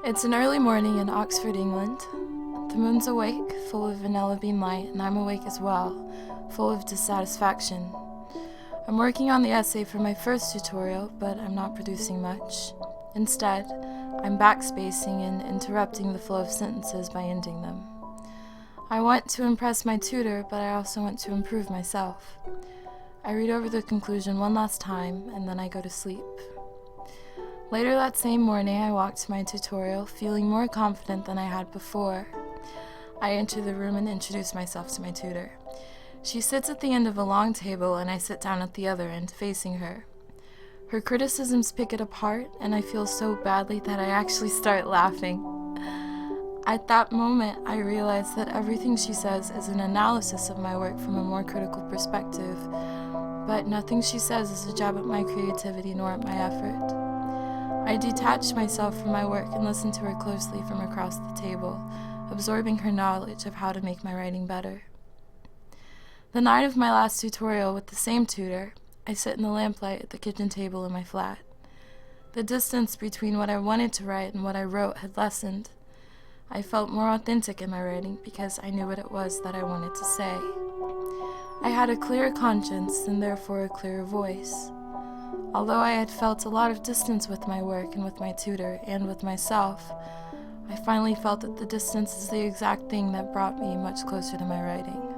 It's an early morning in Oxford, England. The moon's awake, full of vanilla bean light, and I'm awake as well, full of dissatisfaction. I'm working on the essay for my first tutorial, but I'm not producing much. Instead, I'm backspacing and interrupting the flow of sentences by ending them. I want to impress my tutor, but I also want to improve myself. I read over the conclusion one last time, and then I go to sleep. Later that same morning, I walked to my tutorial, feeling more confident than I had before. I enter the room and introduce myself to my tutor. She sits at the end of a long table, and I sit down at the other end, facing her. Her criticisms pick it apart, and I feel so badly that I actually start laughing. At that moment, I realize that everything she says is an analysis of my work from a more critical perspective, but nothing she says is a jab at my creativity nor at my effort. I detach myself from my work and listen to her closely from across the table, absorbing her knowledge of how to make my writing better. The night of my last tutorial with the same tutor, I sit in the lamplight at the kitchen table in my flat. The distance between what I wanted to write and what I wrote had lessened. I felt more authentic in my writing because I knew what it was that I wanted to say. I had a clearer conscience and therefore a clearer voice. Although I had felt a lot of distance with my work and with my tutor and with myself, I finally felt that the distance is the exact thing that brought me much closer to my writing.